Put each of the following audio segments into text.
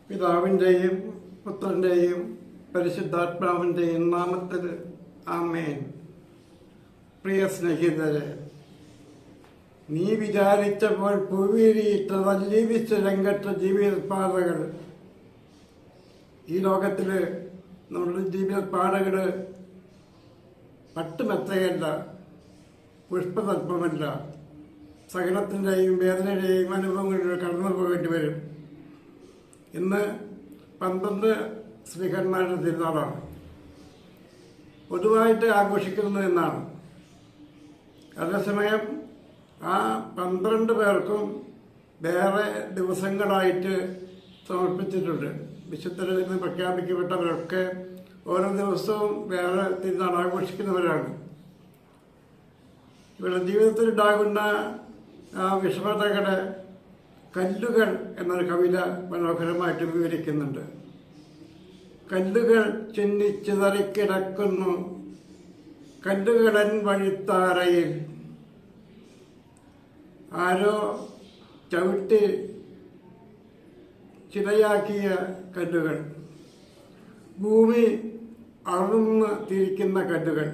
പിതാവിൻ്റെയും പുത്രൻ്റെയും പരിശുദ്ധാത്മാവിൻ്റെയും നാമത്തിൽ ആമേൻ. പ്രിയ സ്നേഹിതരെ, നീ വിചാരിച്ചപ്പോൾ പൂവിരിയിട്ട ജീവിച്ച രംഗത്തെ ജീവിതപാതകൾ ഈ ലോകത്തിൽ നമ്മുടെ ജീവിതപാതകൾ പട്ടുമെത്തയല്ല, പുഷ്പതത്വമല്ല, സഹനത്തിൻ്റെയും വേദനയുടെയും അനുഭവങ്ങളിലൂടെ കടന്നു പോകേണ്ടി വരും. ഇന്ന് 12 ശ്രീഹന്മാരുടെ തിരുനാളാണ്. പൊതുവായിട്ട് ആഘോഷിക്കുന്നത് എന്നാണ്. അതേസമയം ആ 12 പേർക്കും വേറെ ദിവസങ്ങളായിട്ട് സമർപ്പിച്ചിട്ടുണ്ട്. വിശുദ്ധരിൽ നിന്ന് പ്രഖ്യാപിക്കപ്പെട്ടവരൊക്കെ ഓരോ ദിവസവും വേറെ തിരുനാൾ ആഘോഷിക്കുന്നവരാണ്. ഇവരുടെ ജീവിതത്തിലുണ്ടാകുന്ന ആ വിഷമതകളെ കല്ലുകൾ എന്നൊരു കവിത മനോഹരമായിട്ട് വിവരിക്കുന്നുണ്ട്. കല്ലുകൾ ചിന്നിച്ചിതറിക്കിടക്കുന്നു കല്ലുകളൻ വഴിത്താരയിൽ, ആരോ ചവിട്ടി ചിലയാക്കിയ കല്ലുകൾ, ഭൂമി അറുന്ന് തിരിക്കുന്ന കല്ലുകൾ,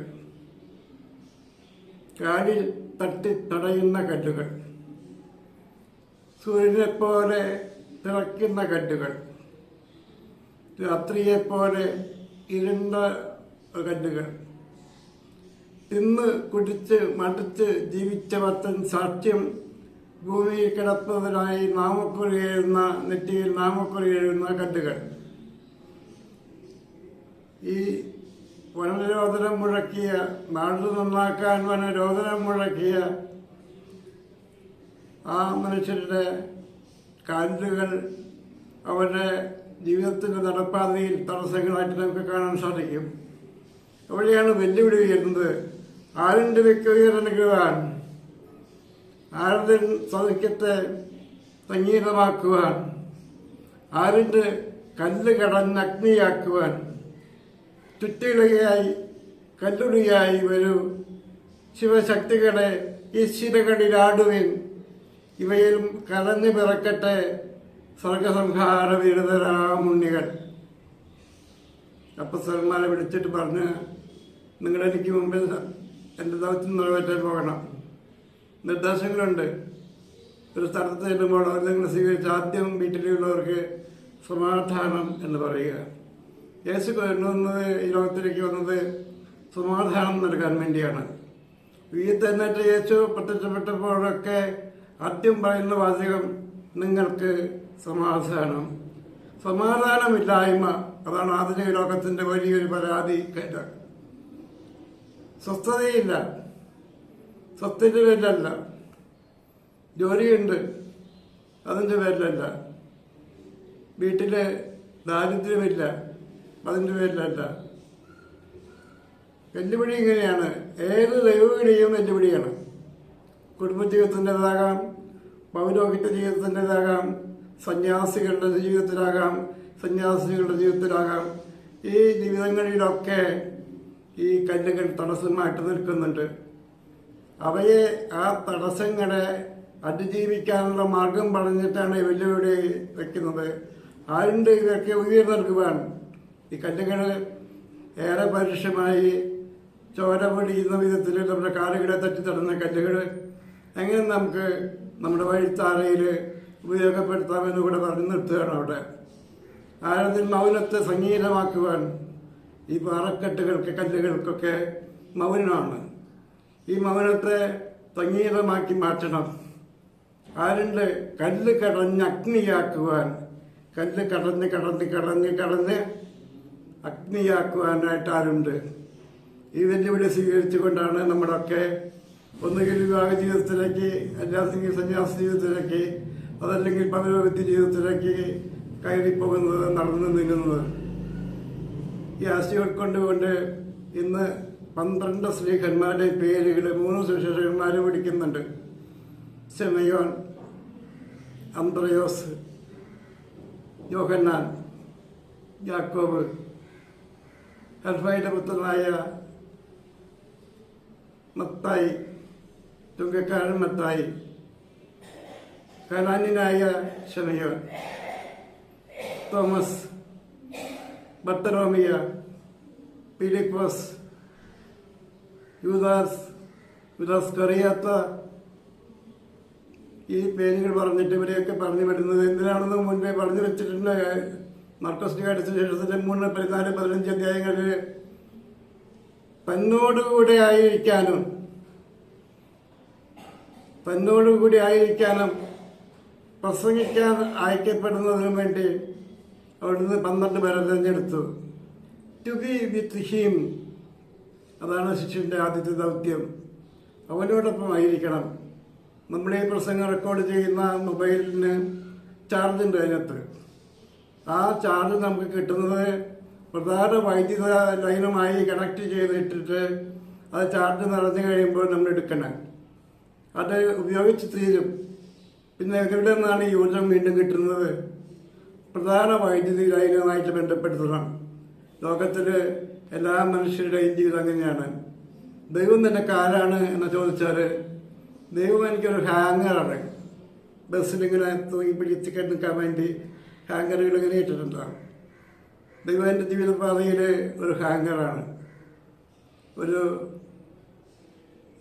കാലിൽ തട്ടി തടയുന്ന കല്ലുകൾ, സൂര്യനെപ്പോലെ തിളയ്ക്കുന്ന കല്ലുകൾ, രാത്രിയെപ്പോലെ ഇരുണ്ട കല്ലുകൾ, തിന്ന് കുടിച്ച് മടിച്ച് ജീവിച്ച ഭക്തൻ സാക്ഷ്യം ഭൂമിയിൽ കിടപ്പതിനായി നാമക്കുറി എഴുതുന്ന, നെറ്റിയിൽ നാമക്കുറി എഴുതുന്ന കല്ലുകൾ. ഈ വനരോധനം മുഴക്കിയ, നാട് നന്നാക്കാൻ വനരോധനം മുഴക്കിയ ആ മനുഷ്യരുടെ കാലുകൾ അവരുടെ ജീവിതത്തിൻ്റെ നടപ്പാതയിൽ തടസ്സങ്ങളായിട്ട് നമുക്ക് കാണാൻ സാധിക്കും. അവിടെയാണ് വെല്ലുവിളി ഉയരുന്നത്. ആരിൻ്റെ വ്യക്തിയുയരനുവാൻ, ആരുടെ സൗഖ്യത്തെ സംഗീതമാക്കുവാൻ, ആരിൻ്റെ കല്ല് കടഞ്ഞ് അഗ്നിയാക്കുവാൻ, ചുറ്റിളിയായി കല്ലുടിയായി വരൂ ശിവശക്തികളെ ഈ ശിരകളിലാടുവിൻ, ഇവയിലും കലഞ്ഞു പിറക്കട്ടെ സർഗസംഹാര വിരുദ്ധരാമുണ്ണികൾ. അപ്പസ്വരന്മാരെ വിളിച്ചിട്ട് പറഞ്ഞ്, നിങ്ങളെനിക്ക് മുമ്പിൽ എൻ്റെ ദൗത്യം നിറവേറ്റാൻ പോകണം. നിർദ്ദേശങ്ങളുണ്ട്. ഒരു സ്ഥലത്ത് ചെല്ലുമ്പോൾ നിങ്ങൾ സ്വീകരിച്ച ആദ്യം വീട്ടിലുള്ളവർക്ക് സമാധാനം എന്ന് പറയുക. യേശു കൊണ്ടുവന്നത്, ഈ ലോകത്തിലേക്ക് വന്നത് സമാധാനം നൽകാൻ വേണ്ടിയാണ്. ഈ തന്നെ യേശു പ്രത്യക്ഷപ്പെട്ടപ്പോഴൊക്കെ ആദ്യം പറയുന്ന വാചകം നിങ്ങൾക്ക് സമാധാനം. സമാധാനമില്ലായ്മ, അതാണ് ആധുനിക ലോകത്തിന്റെ വലിയൊരു പരാതി. സ്വസ്ഥതയില്ല, സ്വത്തിന്റെ പേരിലല്ല. ജോലിയുണ്ട്, അതിൻ്റെ പേരിലല്ല. വീട്ടില് ദാരിദ്ര്യമില്ല, അതിൻ്റെ പേരിലല്ല. വെല്ലുവിളി ഇങ്ങനെയാണ്. ഏത് ദൈവവിളിയും വെല്ലുവിളിയാണ്. കുടുംബജീവിതത്തിൻ്റെതാകാം, പൗരോഹിത്യ ജീവിതത്തിൻ്റെതാകാം, സന്യാസികളുടെ ജീവിതത്തിലാകാം. ഈ ജീവിതങ്ങളിലൊക്കെ ഈ കല്ലുകൾ തടസ്സമായിട്ട് നിൽക്കുന്നുണ്ട്. അവയെ, ആ തടസ്സങ്ങളെ അതിജീവിക്കാനുള്ള മാർഗം പറഞ്ഞിട്ടാണ് ഈ വെല്ലുവിളി വയ്ക്കുന്നത്. ആരുണ്ട് ഇതൊക്കെ ഉയർന്നെടുക്കുവാൻ? ഈ കല്ലുകൾ ഏറെ പരുഷമായി ചോര പൊടിയുന്ന വിധത്തിൽ നമ്മുടെ കാലുകളെ തട്ടിത്തടഞ്ഞ കല്ലുകൾ എങ്ങനെ നമുക്ക് നമ്മുടെ വഴിത്താരയിൽ ഉപയോഗപ്പെടുത്താമെന്ന് കൂടെ പറഞ്ഞു നിർത്തുകയാണ് അവിടെ. ആരതിൽ മൗനത്തെ സംഗീതമാക്കുവാൻ ഈ പാറക്കെട്ടുകൾക്ക്, കല്ലുകൾക്കൊക്കെ മൗനമാണ്. ഈ മൗനത്തെ സംഗീതമാക്കി മാറ്റണം. ആരുണ്ട്? കല്ല് കടഞ്ഞ് അഗ്നിയാക്കുവാൻ, കല്ല് കടഞ്ഞ് അഗ്നിയാക്കുവാനായിട്ട് ആരുണ്ട്? ഈ വെല്ലുവിളി സ്വീകരിച്ചുകൊണ്ടാണ് നമ്മളൊക്കെ ഒന്നുകിൽ വിവാഹ ജീവിതത്തിലേക്ക്, അല്ലെങ്കിൽ സന്യാസ ജീവിതത്തിലേക്ക്, അതല്ലെങ്കിൽ പൗരോഹിത്യ ജീവിതത്തിലേക്ക് കയറിപ്പോകുന്നത്, നടന്നു നീങ്ങുന്നത്. ഈ ആശയം ഉൾക്കൊണ്ടുകൊണ്ട് ഇന്ന് 12 ശ്രീഹന്മാരുടെ പേരുകൾ 3 സുവിശേഷകന്മാർ വിളിക്കുന്നുണ്ട്. ശമയോൻ, അന്ത്രയോസ്, യോഹന്നാൻ, യാക്കോബ്, അൽഫായുടെ പുത്രനായ മത്തായി, ചുങ്കക്കാരൻ മത്തായി, കനാന്യനായ ശമയോൻ. തോമസ്, ബർത്തലോമിയ, ഫിലിപ്പോസ്, യൂദാസ്, കറിയാത്ത, ഈ പേരുകൾ പറഞ്ഞിട്ട് ഇവരെയൊക്കെ പറഞ്ഞു വിടുന്നത് എന്തിനാണെന്ന് മുൻപേ പറഞ്ഞു വെച്ചിട്ടുണ്ട്. മർക്കോസ് സുവിശേഷത്തിന്റെ 3, 14, 15 അധ്യായങ്ങളിൽ തന്നോടുകൂടെ ആയിരിക്കാനും പ്രസംഗിക്കാൻ അയക്കപ്പെടുന്നതിനും വേണ്ടി അവിടുന്ന് 12 പേരെ തിരഞ്ഞെടുത്തു. ടു ബി വിത്ത് ഹിം, അതാണ് ശിഷ്യന്റെ ആദ്യത്തെ ദൗത്യം. അവനോടൊപ്പം ആയിരിക്കണം. നമ്മുടെ ഈ പ്രസംഗം റെക്കോർഡ് ചെയ്യുന്ന മൊബൈലിന് ചാർജുണ്ട് അതിനകത്ത്. ആ ചാർജ് നമുക്ക് കിട്ടുന്നത് പ്രധാന വൈദ്യുത ലൈനുമായി കണക്ട് ചെയ്തിട്ടിട്ട് അത് ചാർജ് നിറഞ്ഞു കഴിയുമ്പോൾ നമ്മൾ എടുക്കണം. അത് ഉപയോഗിച്ച് തീരും. പിന്നെ എവിടെ നിന്നാണ് ഈ ഊർജം വീണ്ടും കിട്ടുന്നത്? പ്രധാന വൈദ്യുതി ലൈനുമായിട്ട് ബന്ധപ്പെടുത്തണം. ലോകത്തിൽ എല്ലാ മനുഷ്യരുടെയും ജീവിതം അങ്ങനെയാണ്. ദൈവം നിനക്ക് ആരാണ് എന്ന് ചോദിച്ചാൽ, ദൈവം എനിക്കൊരു ഹാങ്ങറാണ്. ബസ്സിലിങ്ങനെ തൂങ്ങി പിടിച്ച് നിൽക്കാൻ വേണ്ടി ഹാങ്ങറുകൾ ഇങ്ങനെ ഇട്ടിട്ടുണ്ടാകും. ദൈവം എൻ്റെ ജീവിതപാതയിൽ ഒരു ഹാങ്ങറാണ്.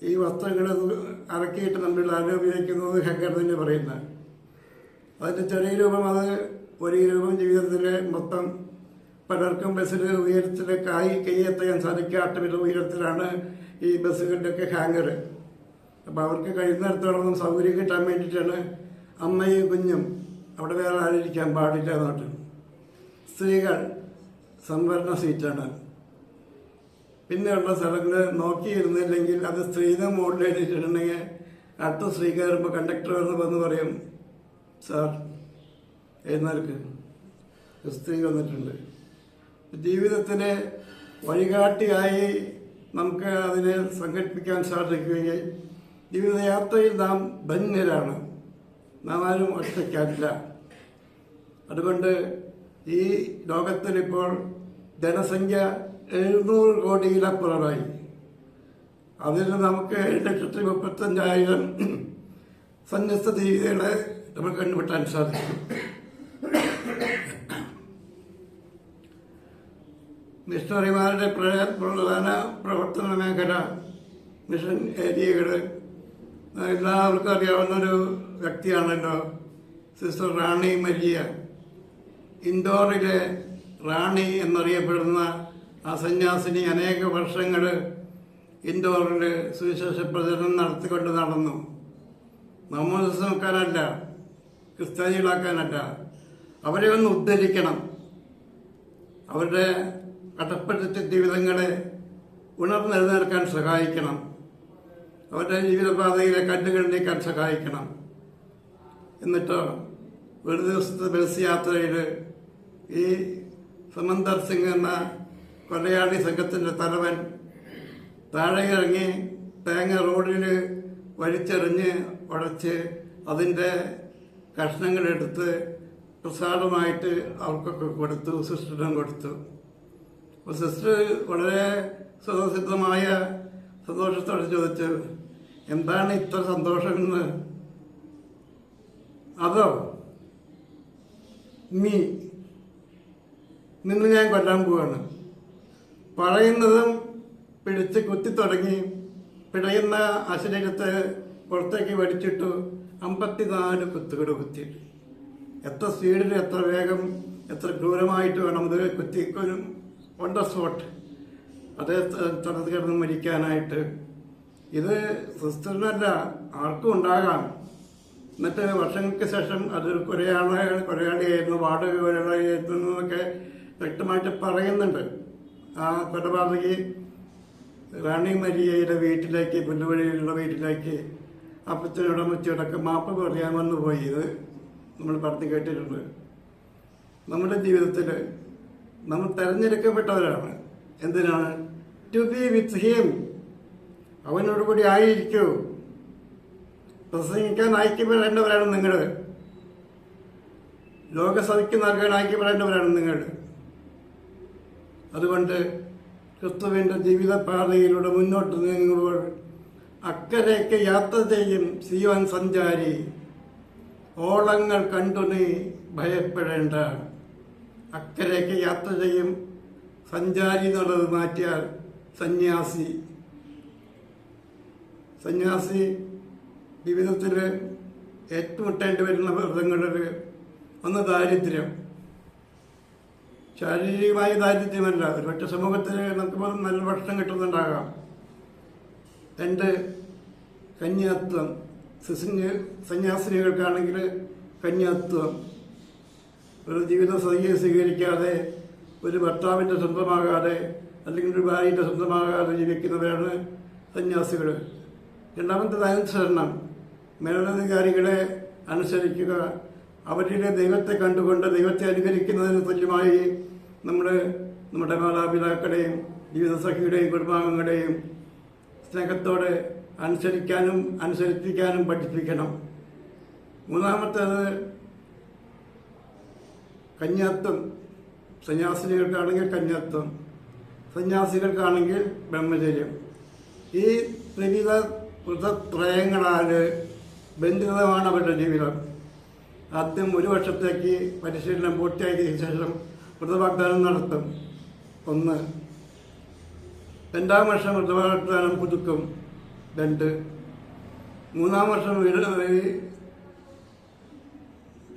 ഈ വസ്ത്രങ്ങൾ അറക്കിയിട്ട് നമ്മൾ ഉപയോഗിക്കുന്നത് ഹാങ്ങർ തന്നെ പറയുന്നത്. അതിൻ്റെ ചെറിയ രൂപം, അത് ഒരു രൂപം ജീവിതത്തിൽ മൊത്തം പലർക്കും ബസ്സിൽ ഉയരത്തിൽ കൈയെത്താൻ സാധിക്കാത്ത വിധ ഉയരത്തിലാണ് ഈ ബസ്സുകളുടെയൊക്കെ ഹാങ്ങർ. അപ്പോൾ അവർക്ക് കഴിയുന്നിടത്തോളം സൗകര്യം കിട്ടാൻ വേണ്ടിയിട്ടാണ് അമ്മയും കുഞ്ഞും അവിടെ വേറെ ആരിക്കാൻ പാടില്ല എന്നിട്ട്. സ്ത്രീകൾ സംവരണ സീറ്റാണ്. പിന്നെയുള്ള സ്ഥലങ്ങൾ നോക്കിയിരുന്നില്ലെങ്കിൽ അത് സ്ത്രീയുടെ മുകളിൽ എഴുതിയിട്ടുണ്ടെങ്കിൽ അടുത്ത സ്ത്രീ കയറുമ്പോൾ കണ്ടക്ടർ വന്ന് പറയും, സാർ എഴുന്നേൽക്ക്, സ്ത്രീ വന്നിട്ടുണ്ട്. ജീവിതത്തിലെ വഴികാട്ടിയായി നമുക്ക് അതിനെ സങ്കല്പിക്കാൻ സാധിക്കുകയും ജീവിതയാത്രയിൽ നാം ധന്യരാണ്. നാം ആരും ഒറ്റയ്ക്കല്ല. അതുകൊണ്ട് ഈ ലോകത്തിലിപ്പോൾ ജനസംഖ്യ 700 കോടിയിലപ്പുറമായി. അതിൽ നമുക്ക് 7,35,000 സന്യസ്ത ജീവികളെ നമുക്ക് കണ്ടുപിട്ടാൻ സാധിക്കും. മിഷണറിമാരുടെ പ്രധാന പ്രവർത്തന മേഖല മിഷൻ ഏരിയകൾ. എല്ലാവർക്കും അറിയാവുന്നൊരു വ്യക്തിയാണല്ലോ സിസ്റ്റർ റാണി മരിയ. ഇൻഡോറിലെ റാണി എന്നറിയപ്പെടുന്ന ആ സന്യാസിനി അനേക വർഷങ്ങൾ ഇൻഡോറിൽ സുവിശേഷ പ്രചരണം നടത്തിക്കൊണ്ട് നടന്നു. നമ്മക്കാനല്ല, ക്രിസ്ത്യാനികളാക്കാനല്ല, അവരെ ഒന്ന് ഉദ്ധരിക്കണം. അവരുടെ കടപ്പെട്ട ജീവിതങ്ങളെ ഉണർന്നെഴുന്നേൽക്കാൻ സഹായിക്കണം. അവരുടെ ജീവിതപാതയിലെ കല്ലുകൾ നീക്കാൻ സഹായിക്കണം. എന്നിട്ടോ ഒരു ദിവസത്തെ ബസ് യാത്രയിൽ ഈ സമന്തർ സിംഗ് എന്ന കൊലയാളി സംഘത്തിൻ്റെ തലവൻ താഴെ ഇറങ്ങി തേങ്ങ റോഡിൽ വലിച്ചെറിഞ്ഞ് ഉടച്ച് അതിൻ്റെ കഷ്ണങ്ങളെടുത്ത് പ്രസാദമായിട്ട് അവർക്കൊക്കെ കൊടുത്തു, സിസ്റ്ററിനും കൊടുത്തു. അപ്പോൾ സിസ്റ്റർ വളരെ സ്വതസിദ്ധമായ സന്തോഷത്തോടെ ചോദിച്ചു, എന്താണ് ഇത്ര സന്തോഷമെന്ന്? അതോ, നിന്ന് ഞാൻ കൊല്ലാൻ പോവാണ്. പറയുന്നതും പിടിച്ച് കുത്തി തുടങ്ങി. പിടയുന്ന അശരീരത്തെ പുറത്തേക്ക് വലിച്ചിട്ടു. 54 കുത്തുകൾ കുത്തി. എത്ര സ്പീഡിൽ, എത്ര വേഗം, എത്ര ക്രൂരമായിട്ട് വേണം ഇത് കുത്തിക്കൊരും ഓൺ ദ സ്പോട്ട് അതേ സ്ഥലത്ത് കിടന്ന് മരിക്കാനായിട്ട്. ഇത് സിസ്റ്ററിനല്ല, ആർക്കും ഉണ്ടാകാം. എന്നിട്ട് വർഷങ്ങൾക്ക് ശേഷം അത് കൊലയാളിയായിരുന്നു, വാടക കൊലയാളിയായിരുന്നു എന്നൊക്കെ വ്യക്തമായിട്ട് പറയുന്നുണ്ട്. ആ കൊലപാതകി റാണി മരിയയുടെ വീട്ടിലേക്ക്, പുല്ലുവഴിയിലുള്ള വീട്ടിലേക്ക് അപ്പച്ചനോടും അമ്മച്ചയോടൊക്കെ മാപ്പ് പറയാമെന്ന് പോയി. ഇത് നമ്മൾ പറഞ്ഞു കേട്ടിട്ടുണ്ട്. നമ്മുടെ ജീവിതത്തിൽ നമ്മൾ തെരഞ്ഞെടുക്കപ്പെട്ടവരാണ്. എന്തിനാണ്? ടു ബി വിത്ത് ഹിം, അവനോടുകൂടി ആയിരിക്കൂ. പ്രസംഗിക്കാൻ ഐക്യപ്പെടേണ്ടവരാണ് നിങ്ങൾ. ലോകസഭയ്ക്ക് നൽകാൻ ഐക്യപ്പെടേണ്ടവരാണ് നിങ്ങൾ. അതുകൊണ്ട് ക്രിസ്തുവിൻ്റെ ജീവിതപാതയിലൂടെ മുന്നോട്ട് നീങ്ങുമ്പോൾ അക്കരയ്ക്ക് യാത്ര ചെയ്യും സിയോൻ സഞ്ചാരി. ഓളങ്ങൾ കണ്ടു നീ ഭയപ്പെടേണ്ട. അക്കരയ്ക്ക് യാത്ര ചെയ്യും സഞ്ചാരി എന്നുള്ളത് മാറ്റിയാൽ സന്യാസി. സന്യാസി ജീവിതത്തിൽ ഏറ്റുമുട്ടേണ്ടി വരുന്ന വ്രതങ്ങളിൽ ഒന്ന് ദാരിദ്ര്യം, ശാരീരികമായ ദാരിദ്ര്യമല്ല, ഒരുപക്ഷെ സമൂഹത്തിൽ നമുക്ക് നല്ല ഭക്ഷണം കിട്ടുന്നുണ്ടാകാം. 2 കന്യാത്വം, സന്യാസിനികൾക്കാണെങ്കിൽ കന്യാത്വം, ഒരു ജീവിത സഖിയെ സ്വീകരിക്കാതെ, ഒരു ഭർത്താവിൻ്റെ സ്വന്തമാകാതെ, അല്ലെങ്കിൽ ഒരു ഭാര്യയുടെ സ്വന്തമാകാതെ ജീവിക്കുന്നവരാണ് സന്യാസികൾ. രണ്ടാമത്തേത് അനുസരണം, മേലധികാരികളെ അനുസരിക്കുക, അവരുടെ ദൈവത്തെ കണ്ടുകൊണ്ട് ദൈവത്തെ അനുകരിക്കുന്നതിന് തുല്യമായി നമ്മുടെ മാതാപിതാക്കളെയും ജീവിതസഖിയുടെയും കുടുംബാംഗങ്ങളുടെയും സ്നേഹത്തോടെ അനുസരിക്കാനും അനുസരിപ്പിക്കാനും പഠിപ്പിക്കണം. മൂന്നാമത്തേത് കന്യാത്വം, സന്യാസിനികൾക്കാണെങ്കിൽ കന്യാത്വം, സന്യാസികൾക്കാണെങ്കിൽ ബ്രഹ്മചര്യം. ഈ ത്രിവിധ വ്രതത്രയങ്ങളാൽ ബന്ധിതമാണ് അവരുടെ ജീവിതം. ആദ്യം 1 വർഷത്തേക്ക് പരിശീലനം പൂർത്തിയാക്കിയ ശേഷം വ്രതവാഗ്ദാനം നടത്തും 1. 2-ാം വർഷം വ്രതവാഗ്ദാനം പുതുക്കും 2. 3-ാം വർഷം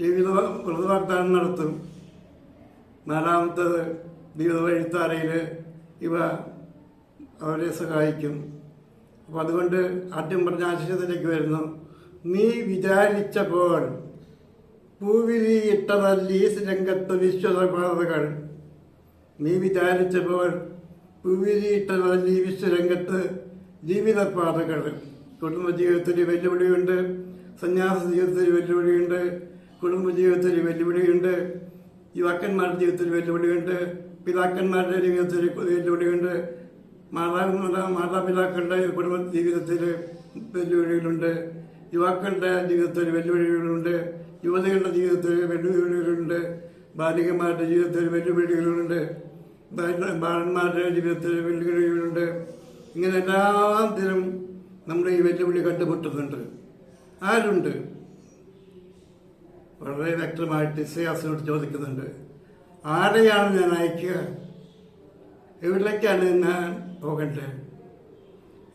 ജീവിത വ്രതവാഗ്ദാനം നടത്തും 4-ാമത്തേത് ജീവിത വഴിത്താരയിൽ ഇവ അവരെ സഹായിക്കും. അപ്പം അതുകൊണ്ട് ആദ്യം പറഞ്ഞ ആശയത്തിലേക്ക് വരുന്നു. നീ വിചാരിച്ചപ്പോൾ പൂവിരിയിട്ടതല്ലീ രംഗത്ത് വിശ്വപാതകൾ. നീ വിചാരിച്ചപ്പോൾ പൂവിരിയിട്ടതല്ലീ വിശ്വരംഗത്ത് ജീവിതപാതകൾ. കുടുംബജീവിതത്തിൽ വെല്ലുവിളിയുണ്ട്, സന്യാസ ജീവിതത്തിൽ വെല്ലുവിളിയുണ്ട്, കുടുംബജീവിതത്തിൽ വെല്ലുവിളിയുണ്ട്, യുവാക്കന്മാരുടെ ജീവിതത്തിൽ വെല്ലുവിളിയുണ്ട്, പിതാക്കന്മാരുടെ ജീവിതത്തിൽ വെല്ലുവിളിയുണ്ട്, മാതാപിതാക്കളുടെ കുടുംബ ജീവിതത്തിൽ വെല്ലുവിളികളുണ്ട്, യുവാക്കളുടെ ജീവിതത്തിൽ വെല്ലുവിളികളുണ്ട്, യുവതികളുടെ ജീവിതത്തിൽ വെല്ലുവിളികളുണ്ട്, ബാലികമാരുടെ ജീവിതത്തിൽ വെല്ലുവിളികളുണ്ട്, ബാലന്മാരുടെ ജീവിതത്തിൽ വെല്ലുവിളികളുണ്ട്. ഇങ്ങനെ എല്ലാത്തിനും നമ്മൾ ഈ വെല്ലുവിളി കണ്ടുമുട്ടുന്നുണ്ട്. ആരുണ്ട്? വളരെ വ്യക്തമായിട്ട് ഇസയാസിനോട് ചോദിക്കുന്നുണ്ട്. ആരെയാണ് ഞാൻ അയക്കുക? എവിടേക്കാണ് ഞാൻ പോകണ്ടേ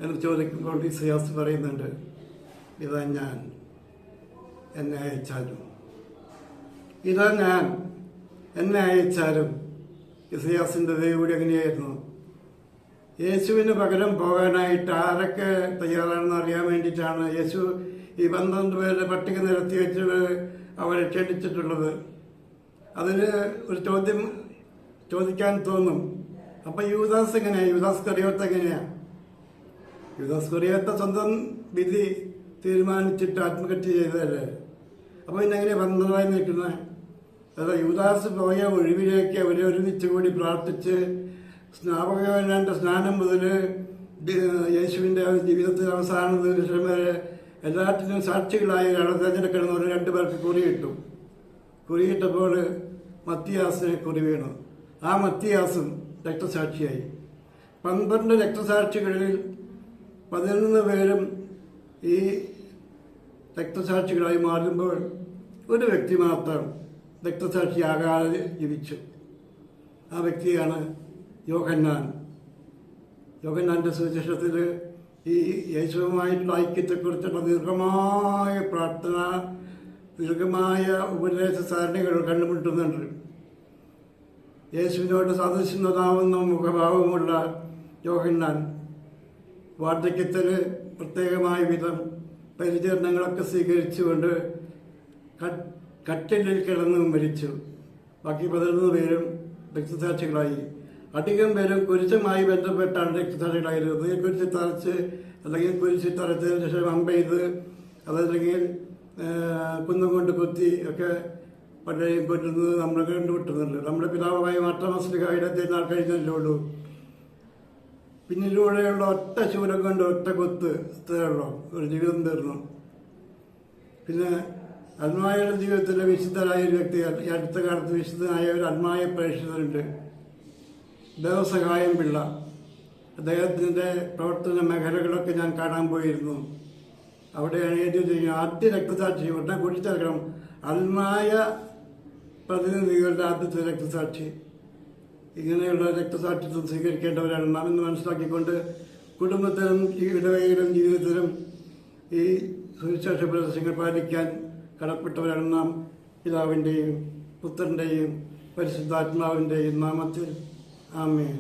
എന്ന് ചോദിക്കുമ്പോൾ ഇസയാസ് പറയുന്നുണ്ട്, ഇതാ ഞാൻ, എന്നെ അയച്ചാലും. ഇതാ ഞാൻ, എന്നെ അയച്ചാലും. ഇസയാസിൻ്റെ ദൈവം എങ്ങനെയായിരുന്നു? യേശുവിന് പകരം പോകാനായിട്ട് ആരൊക്കെ തയ്യാറാണെന്ന് അറിയാൻ വേണ്ടിയിട്ടാണ് യേശു ഈ 12 പേരുടെ പട്ടിക നിരത്തി വെച്ച് അവരെ ക്ഷണിച്ചിട്ടുള്ളത്. അതിന് ഒരു ചോദ്യം ചോദിക്കാൻ തോന്നും. അപ്പം യൂദാസ് എങ്ങനെയാണ്? യൂദാസ് കറിയോത്ത് എങ്ങനെയാണ്? യൂദാസ് കറിയോത്ത സ്വന്തം വിധി തീരുമാനിച്ചിട്ട് ആത്മഹത്യ ചെയ്തതല്ലേ? അപ്പോൾ ഇന്നെങ്ങനെ 12 നിൽക്കുന്നത്? അതാ യൂദാസ് പോയ ഒഴിവിലേക്ക് അവരെ ഒരുമിച്ച് കൂടി പ്രാർത്ഥിച്ച് സ്നാപകന്റെ സ്നാനം മുതൽ യേശുവിൻ്റെ ജീവിതത്തിലെ അവസാന നിമിഷം വരെ എല്ലാറ്റിനും സാക്ഷികളായി തിരഞ്ഞെടുക്കണം. 2 പേർക്ക് കുറിയിട്ടു. കുറിയിട്ടപ്പോൾ മത്തിയാസിനെ കുറി വീണു. ആ മത്തിയാസും രക്തസാക്ഷിയായി. 12 രക്തസാക്ഷികളിൽ 11 പേരും ഈ രക്തസാക്ഷികളായി മാറുമ്പോൾ ഒരു വ്യക്തി മാത്രം രക്തസാക്ഷിയാകാതെ ജീവിച്ചു. ആ വ്യക്തിയാണ് യോഹന്നാൻ. യോഹന്നാൻ്റെ സുവിശേഷത്തിൽ ഈ യേശുവുമായിട്ടുള്ള ഐക്യത്തെക്കുറിച്ചുള്ള ദീർഘമായ പ്രാർത്ഥന, ദീർഘമായ ഉപദേശ സാരണികൾ കണ്ടുമുട്ടുന്നുണ്ട്. യേശുവിനോട് സാദൃശ്യതാവുന്ന മുഖഭാവമുള്ള യോഹന്നാൻ വാർദ്ധക്യത്തിൽ പ്രത്യേകമായ വിധം പരിചരണങ്ങളൊക്കെ സ്വീകരിച്ചുകൊണ്ട് കട്ടിലിൽ കിടന്ന് മരിച്ചു. ബാക്കി 11 പേരും രക്തസാക്ഷികളായി. അധികം പേരും കുരിശുമായി ബന്ധപ്പെട്ടാണ് രക്തസാക്ഷികളായിരുന്നത്. കുരിശ് തറച്ച് അല്ലെങ്കിൽ കുരിശ് തറച്ചതിന് ശേഷം അമ്പെയ്ത് അതല്ലെങ്കിൽ കുന്നം കൊണ്ട് കുത്തി ഒക്കെ പലരെയും കൊല്ലുന്നത് നമ്മൾ കണ്ടുപിട്ടുന്നുണ്ട്. നമ്മുടെ പിതാവായ മാർത്തോമാശ്ലീഹായുടെ തിരുനാൾ കഴിഞ്ഞല്ലേ ഉള്ളൂ. പിന്നിലൂടെയുള്ള ഒറ്റ ശൂലം കൊണ്ട് ഒറ്റ കൊത്ത് ഇത്രയുള്ളൂ, ഒരു ജീവിതം തീർന്നു. പിന്നെ അൽമായയുടെ ജീവിതത്തിലെ വിശുദ്ധരായ ഒരു വ്യക്തി, ഈ അടുത്ത കാലത്ത് വിശുദ്ധനായ ഒരു അൽമായ പ്രേക്ഷിതരുണ്ട്, ദേവസഹായം പിള്ള. അദ്ദേഹത്തിൻ്റെ പ്രവർത്തന മേഖലകളൊക്കെ ഞാൻ കാണാൻ പോയിരുന്നു. അവിടെയാണ് എഴുതി ആദ്യ രക്തസാക്ഷി ഉടനെ കൂട്ടിച്ചേർക്കണം. അൽമായ പ്രതിനിധികളുടെ ആദ്യത്തെ രക്തസാക്ഷി. ഇങ്ങനെയുള്ള രക്തസാക്ഷിത്വം സ്വീകരിക്കേണ്ടവരാണ് നാം എന്ന് മനസ്സിലാക്കിക്കൊണ്ട് കുടുംബത്തിലും ഇടവകയിലും ജീവിതത്തിലും ഈ സുവിശേഷ പ്രദർശനങ്ങൾ പാലിക്കാൻ കടപ്പെട്ടവരാണ് നാം. പിതാവിൻ്റെയും പുത്രൻ്റെയും പരിശുദ്ധാത്മാവിൻ്റെയും നാമത്തിൽ ആമേൻ.